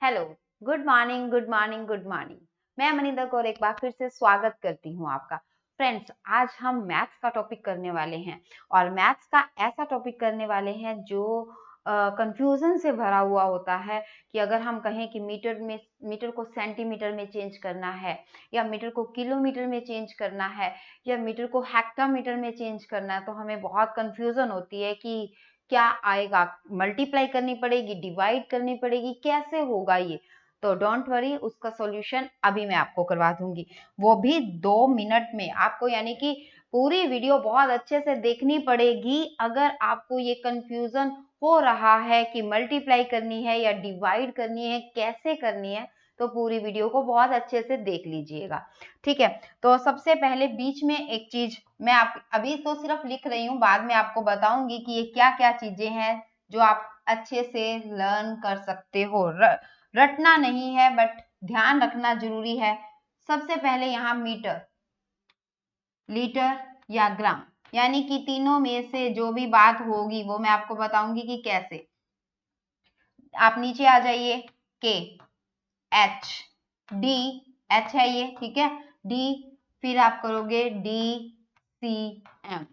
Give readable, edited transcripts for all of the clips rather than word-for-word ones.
Hello, good morning, good morning, good morning. मैं मनिंदर कौर एक बार फिर से स्वागत करती हूँ आपका। फ्रेंड्स, आज हम मैथ्स का टॉपिक करने वाले हैं और मैथ्स का ऐसा टॉपिक करने वाले हैं जो कंफ्यूजन से भरा हुआ होता है कि अगर हम कहें कि मीटर को सेंटीमीटर में चेंज करना है या मीटर को किलोमीटर में चेंज करना है या मीटर को हेक्टामीटर में चेंज करना है, तो हमें बहुत कंफ्यूजन होती है कि क्या आएगा, मल्टीप्लाई करनी पड़ेगी, डिवाइड करनी पड़ेगी, कैसे होगा ये। तो डोंट वरी, उसका सॉल्यूशन अभी मैं आपको करवा दूंगी, वो भी 2 मिनट में आपको। यानी कि पूरी वीडियो बहुत अच्छे से देखनी पड़ेगी अगर आपको ये कंफ्यूजन हो रहा है कि मल्टीप्लाई करनी है या डिवाइड करनी है, कैसे करनी है। तो पूरी वीडियो को बहुत अच्छे से देख लीजिएगा, ठीक है। तो सबसे पहले बीच में एक चीज मैं आप अभी तो सिर्फ लिख रही हूँ, बाद में आपको बताऊंगी कि ये क्या क्या चीजें हैं जो आप अच्छे से लर्न कर सकते हो। रटना नहीं है बट ध्यान रखना जरूरी है। सबसे पहले यहाँ मीटर, लीटर या ग्राम, यानी कि तीनों में से जो भी बात होगी वो मैं आपको बताऊंगी कि कैसे। आप नीचे आ जाइए, के, एच, डी, एच है ये, ठीक है, डी, फिर आप करोगे डी, सी, एम।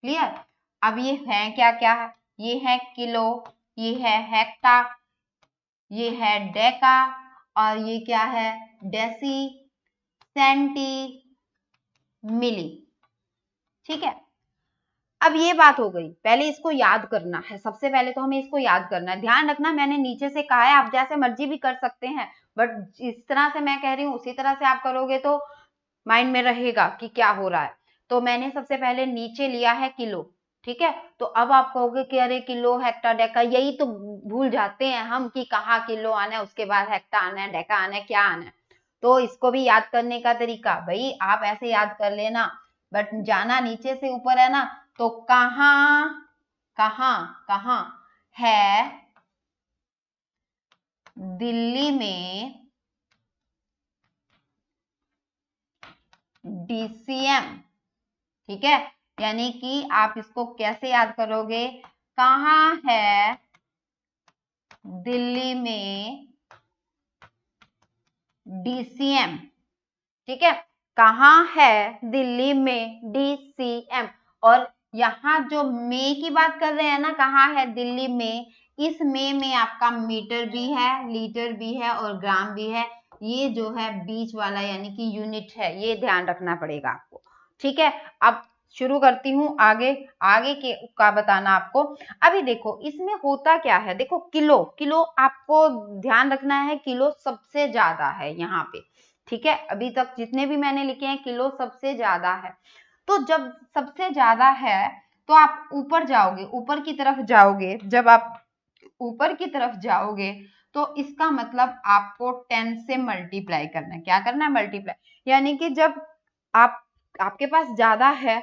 क्लियर। अब ये है क्या क्या है, ये है किलो, ये है हेक्टा, ये है डेका, और ये क्या है, डेसी, सेंटी, मिली। ठीक है। अब ये बात हो गई, पहले इसको याद करना है। सबसे पहले तो हमें इसको याद करना है। ध्यान रखना, मैंने नीचे से कहा है, आप जैसे मर्जी भी कर सकते हैं, बट जिस तरह से मैं कह रही हूँ उसी तरह से आप करोगे तो माइंड में रहेगा कि क्या हो रहा है। तो मैंने सबसे पहले नीचे लिया है किलो, ठीक है। तो अब आप कहोगे कि अरे किलो, हेक्टा, डेका, यही तो भूल जाते हैं हम कि कहाँ किलो आना है, उसके बाद हेक्टा आना है, डेका आना है, क्या आना है। तो इसको भी याद करने का तरीका, भाई आप ऐसे याद कर लेना, बट जाना नीचे से ऊपर है ना। तो कहाँ कहाँ कहाँ है दिल्ली में डीसीएम, ठीक है। यानी कि आप इसको कैसे याद करोगे, कहाँ है दिल्ली में डीसीएम, ठीक है। कहाँ है दिल्ली में डीसीएम। और यहाँ जो में की बात कर रहे हैं ना, कहाँ है दिल्ली में, इस में आपका मीटर भी है, लीटर भी है और ग्राम भी है। ये जो है बीच वाला यानी कि यूनिट है, ये ध्यान रखना पड़ेगा आपको, ठीक है। अब शुरू करती हूँ आगे आगे के का बताना आपको। अभी देखो इसमें होता क्या है, देखो किलो, किलो आपको ध्यान रखना है, किलो सबसे ज्यादा है यहाँ पे, ठीक है। अभी तक जितने भी मैंने लिखे हैं किलो सबसे ज्यादा है। तो जब सबसे ज्यादा है तो आप ऊपर जाओगे, ऊपर की तरफ जाओगे, जब आप ऊपर की तरफ जाओगे तो इसका मतलब आपको 10 से मल्टीप्लाई करना है। क्या करना है, मल्टीप्लाई। यानी कि जब आप आपके पास ज्यादा है,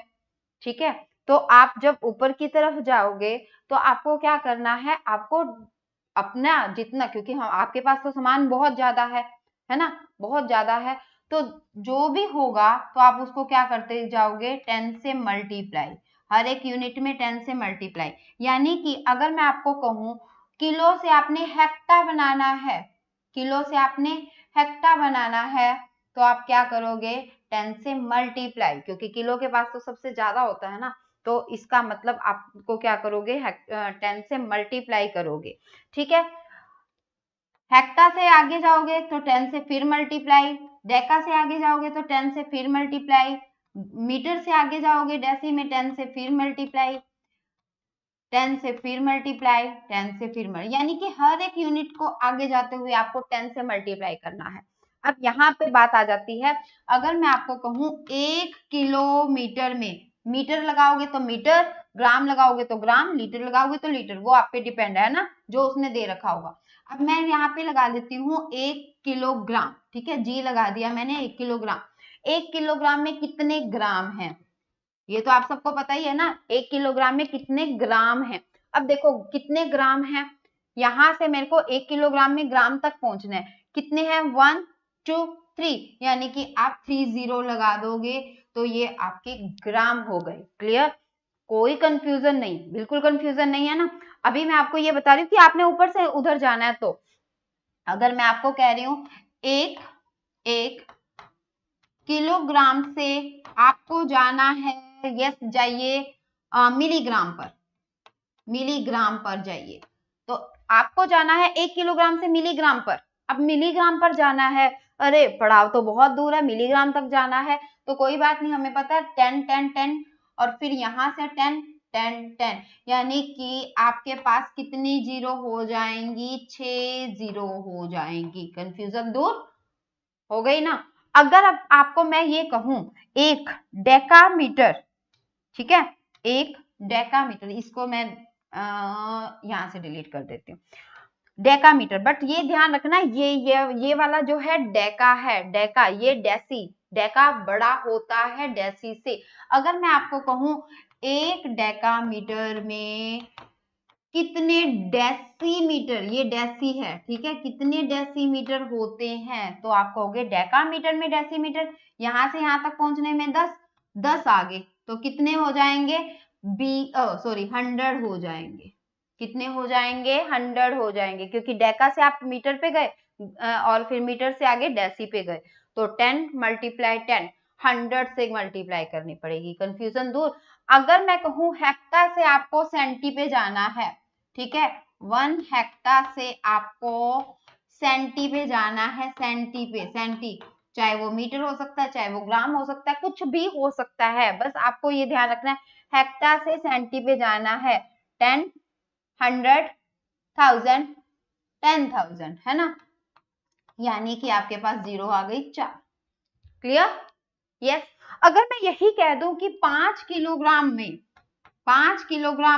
ठीक है, तो आप जब ऊपर की तरफ जाओगे तो आपको क्या करना है, आपको अपना जितना, क्योंकि हम आपके पास तो सामान बहुत ज्यादा है ना, बहुत ज्यादा है। तो जो भी होगा तो आप उसको क्या करते जाओगे, 10 से मल्टीप्लाई, हर एक यूनिट में 10 से मल्टीप्लाई। यानी कि अगर मैं आपको कहूं किलो से आपने हेक्टा बनाना है, किलो से आपने हेक्टा बनाना है, तो आप क्या करोगे, 10 से मल्टीप्लाई, क्योंकि किलो के पास तो सबसे ज्यादा होता है ना। तो इसका मतलब आपको क्या करोगे, 10 से मल्टीप्लाई करोगे, ठीक है। हेक्टा से आगे जाओगे तो 10 से फिर मल्टीप्लाई, डेका से आगे जाओगे तो 10 से फिर मल्टीप्लाई, मीटर से आगे जाओगे डेसी में 10 से फिर मल्टीप्लाई, 10 से फिर मल्टीप्लाई, 10 से फिर यानी कि हर एक यूनिट को आगे जाते हुए आपको 10 से मल्टीप्लाई करना है। अब यहाँ पे बात आ जाती है, अगर मैं आपको कहूं 1 किलोमीटर में, मीटर लगाओगे तो मीटर, ग्राम लगाओगे तो ग्राम, लीटर लगाओगे तो लीटर, वो आप पे डिपेंड है ना, जो उसने दे रखा होगा। अब मैं यहाँ पे लगा देती हूँ 1 किलोग्राम, ठीक है, जी लगा दिया मैंने, 1 किलोग्राम। 1 किलोग्राम में कितने ग्राम है, ये तो आप सबको पता ही है ना, 1 किलोग्राम में कितने ग्राम है। अब देखो कितने ग्राम है, यहां से मेरे को 1 किलोग्राम में ग्राम तक पहुंचना है, कितने हैं, 1 2 3, यानी कि आप 30 लगा दोगे तो ये आपके ग्राम हो गए। क्लियर, कोई कंफ्यूजन नहीं, बिल्कुल कंफ्यूजन नहीं है ना। अभी मैं आपको ये बता रही हूँ कि आपने ऊपर से उधर जाना है, तो अगर मैं आपको कह रही हूं एक किलोग्राम से आपको जाना है, यस जाइए मिलीग्राम पर जाइए। तो आपको जाना है 1 किलोग्राम से मिलीग्राम पर। अब मिलीग्राम पर जाना है, अरे पड़ाव तो बहुत दूर है, मिलीग्राम तक जाना है, तो कोई बात नहीं, हमें पता है 10 10 10 और फिर यहां से 10 10 10, यानी कि आपके पास कितनी जीरो हो जाएंगी, 6 जीरो हो जाएंगी। कंफ्यूजन दूर हो गई ना। अगर अब आपको मैं ये कहूं एक डेकामीटर, ठीक है, एक डेकामीटर, इसको मैं यहां से डिलीट कर देती हूँ, डेकामीटर, बट ये ध्यान रखना ये वाला जो है डेका है, डेका, ये डेसी, डेका बड़ा होता है डेसी से। अगर मैं आपको कहूं एक डेकामीटर में कितने डेसीमीटर, ये डेसी है, ठीक है, कितने डेसीमीटर होते हैं, तो आप कहोगे डेकामीटर में डेसीमीटर, यहां से यहां तक पहुंचने में 10 आगे, तो कितने हो जाएंगे, 100 हो जाएंगे। कितने हो जाएंगे, 100 हो जाएंगे, क्योंकि डेका से आप मीटर पे गए और फिर मीटर से आगे डेसी पे गए, तो 10 मल्टीप्लाई 10, 100 से मल्टीप्लाई करनी पड़ेगी। कंफ्यूजन दूर। अगर मैं कहूं हेक्टा से आपको सेंटी पे जाना है, ठीक है, 1 हेक्टा से आपको सेंटी पे जाना है, सेंटी पे, सेंटी, चाहे वो मीटर हो सकता है, चाहे वो ग्राम हो सकता है, कुछ भी हो सकता है, बस आपको ये ध्यान रखना है हेक्टा से सेंटी पे जाना है, 10 100 1000 10,000, है ना, यानी कि आपके पास जीरो आ गई 4। Clear, yes. अगर मैं यही कह दूं कि 5 किलोग्राम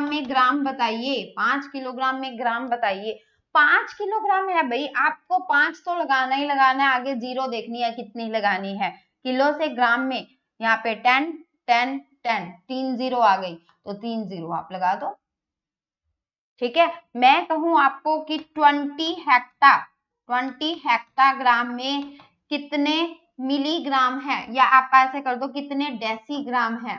में ग्राम बताइए, 5 किलोग्राम में ग्राम बताइए, 5 किलोग्राम है भाई, आपको 5 तो लगाना ही लगाना है, आगे जीरो देखनी है कितनी लगानी है। किलो से ग्राम में यहाँ पे 10 10 10, 3 जीरो आ गई, तो 3 जीरो आप लगा दो, ठीक है। मैं कहूं आपको कि 20 हेक्टाग्राम में कितने मिलीग्राम है, या आप ऐसे कर दो कितने डेसीग्राम है,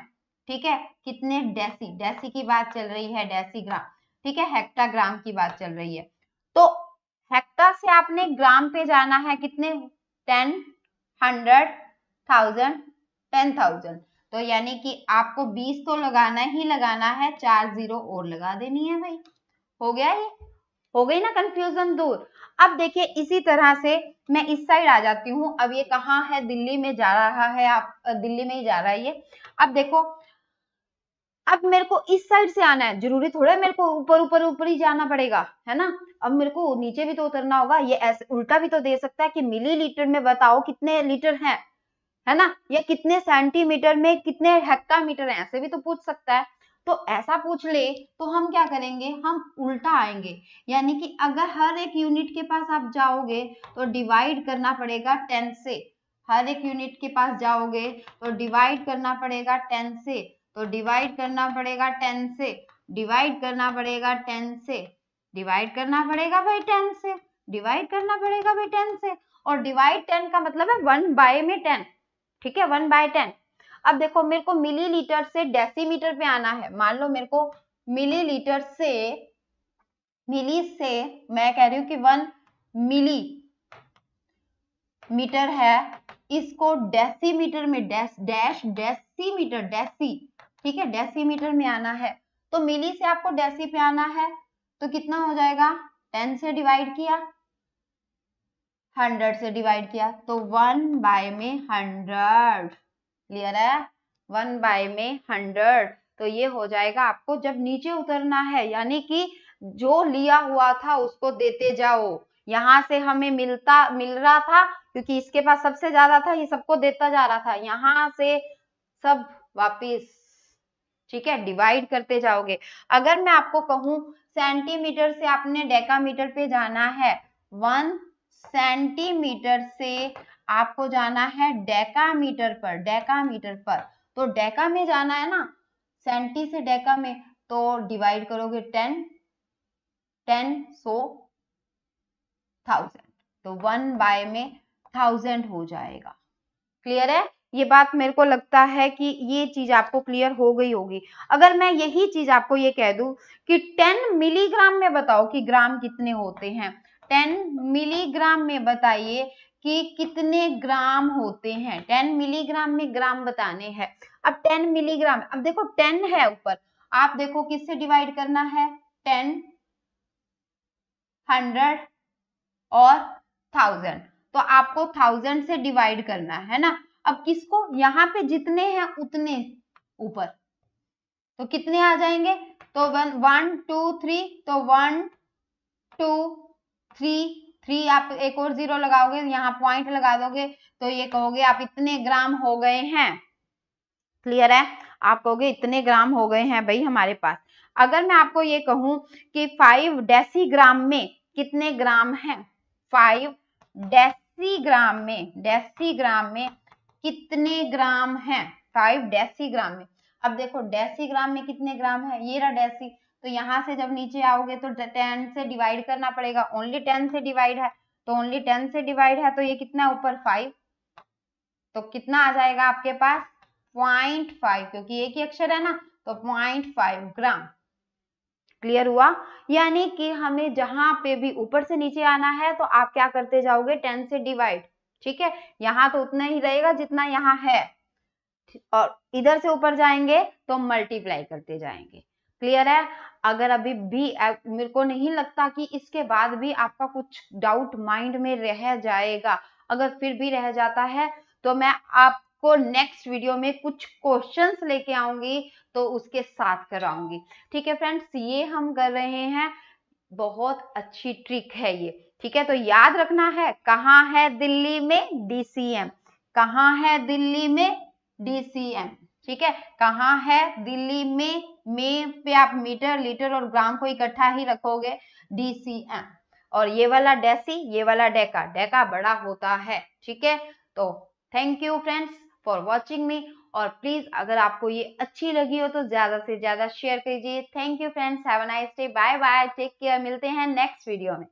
ठीक है, कितने डेसी की बात चल रही है, डेसीग्राम, ठीक है, हेक्टाग्राम की बात चल रही है। तो हेक्टा से आपने ग्राम पे जाना है कितने, 10 100 1000 10,000, तो यानी कि आपको 20 तो लगाना ही लगाना है, 4 जीरो और लगा देनी है भाई। हो गया, ये हो गई ना कंफ्यूजन दूर। अब देखिए इसी तरह से मैं इस साइड आ जाती हूँ। अब ये कहाँ है, दिल्ली में जा रहा है, आप दिल्ली में ही जा रहा है ये। अब देखो, अब मेरे को इस साइड से आना है, जरूरी थोड़ा है मेरे को ऊपर ही जाना पड़ेगा, है ना। अब मेरे को नीचे भी तो उतरना होगा। ये ऐसे उल्टा भी तो दे सकता है कि मिलीलीटर में बताओ कितने लीटर हैं, है ना, या कितने सेंटीमीटर में कितने हेक्टामीटर है, ऐसे भी तो पूछ सकता है। तो ऐसा पूछ ले तो हम क्या करेंगे, हम उल्टा आएंगे, यानी कि अगर हर एक यूनिट के पास आप जाओगे तो डिवाइड करना पड़ेगा 10 से, हर एक यूनिट के पास जाओगे तो डिवाइड करना पड़ेगा 10 से, तो डिवाइड करना पड़ेगा 10 से, डिवाइड करना पड़ेगा 10 से, डिवाइड करना पड़ेगा भाई 10 से, डिवाइड करना पड़ेगा भाई 10 से, और डिवाइड 10 का मतलब है 1 बाय में 10, ठीक है, 1 बाय 10। अब देखो मेरे को मिलीलीटर से डेसीमीटर पे आना है, मान लो मेरे को मिलीलीटर से, मिली से मैं कह रही हूं कि 1 मिली मीटर है, इसको डेसीमीटर में डेसीमीटर, डेसी, ठीक है, डेसीमीटर में आना है, तो मिली से आपको डेसी पे आना है, तो कितना हो जाएगा, 10 से डिवाइड किया, 100 से डिवाइड किया, तो 1 बाय में 100, क्लियर है, 1 बाय में 100, तो ये हो जाएगा। आपको जब नीचे उतरना है, यानी कि जो लिया हुआ था उसको देते जाओ, यहां से हमें मिल रहा था क्योंकि इसके पास सबसे ज्यादा था, ये सबको देता जा रहा था, यहां से सब वापिस, ठीक है, डिवाइड करते जाओगे। अगर मैं आपको कहूं सेंटीमीटर से आपने डेकामीटर पे जाना है, 1 सेंटीमीटर से आपको जाना है डेकामीटर पर, डेकामीटर पर, तो डेका में जाना है ना, सेंटी से डेका में, तो डिवाइड करोगे 10 10 100 1000, तो 1 बाय में 1000 हो जाएगा। क्लियर है, ये बात मेरे को लगता है कि ये चीज आपको क्लियर हो गई होगी। अगर मैं यही चीज आपको ये कह दूं कि 10 मिलीग्राम में बताओ कि ग्राम कितने होते हैं, 10 मिलीग्राम में बताइए कि कितने ग्राम होते हैं। 10 मिलीग्राम में ग्राम बताने हैं। अब 10 मिलीग्राम, अब देखो 10 है ऊपर, आप देखो किससे डिवाइड करना है, 10, 100 और 1000, तो आपको 1000 से डिवाइड करना है ना। अब किसको, यहाँ पे जितने हैं उतने ऊपर, तो कितने आ जाएंगे, तो 1 2 3, तो 1 2 3 3, आप एक और 0 लगाओगे, यहाँ पॉइंट लगा दोगे, तो ये कहोगे आप इतने ग्राम हो गए हैं। क्लियर है, आप कहोगे इतने ग्राम हो गए हैं भाई हमारे पास। अगर मैं आपको ये कहूं कि 5 डेसीग्राम में कितने ग्राम हैं, 5 डेसीग्राम में कितने ग्राम हैं, 5 डेसीग्राम में। अब देखो डेसीग्राम में कितने ग्राम है, ये रहा डेसी, तो यहाँ से जब नीचे आओगे तो 10 से डिवाइड करना पड़ेगा, ओनली 10 से डिवाइड है, तो ओनली 10 से डिवाइड है, तो ये कितना ऊपर 5, तो कितना आ जाएगा आपके पास 0.5, क्योंकि एक ही अक्षर है ना, तो 0.5 ग्राम। क्लियर हुआ, यानी कि हमें जहां पे भी ऊपर से नीचे आना है तो आप क्या करते जाओगे, 10 से डिवाइड। ठीक है, यहाँ तो उतना ही रहेगा जितना यहाँ है, और इधर से ऊपर जाएंगे तो मल्टीप्लाई करते जाएंगे। क्लियर है, अगर अभी भी मेरे को नहीं लगता कि इसके बाद भी आपका कुछ डाउट माइंड में रह जाएगा, अगर फिर भी रह जाता है तो मैं आपको नेक्स्ट वीडियो में कुछ क्वेश्चंस लेके आऊंगी, तो उसके साथ कराऊंगी। ठीक है फ्रेंड्स, ये हम कर रहे हैं, बहुत अच्छी ट्रिक है ये। ठीक है, तो याद रखना है, कहाँ है दिल्ली में DCM, कहाँ है दिल्ली में DCM। ठीक है, कहाँ है दिल्ली में पे आप मीटर, लीटर और ग्राम को इकट्ठा ही रखोगे, DCM। और ये वाला डेसी, ये वाला डेका, डेका बड़ा होता है। ठीक है, तो thank you friends for watching मी, और प्लीज अगर आपको ये अच्छी लगी हो तो ज्यादा से ज्यादा शेयर कीजिए। Thank you friends, have a nice day, bye bye, take care, मिलते हैं नेक्स्ट वीडियो में।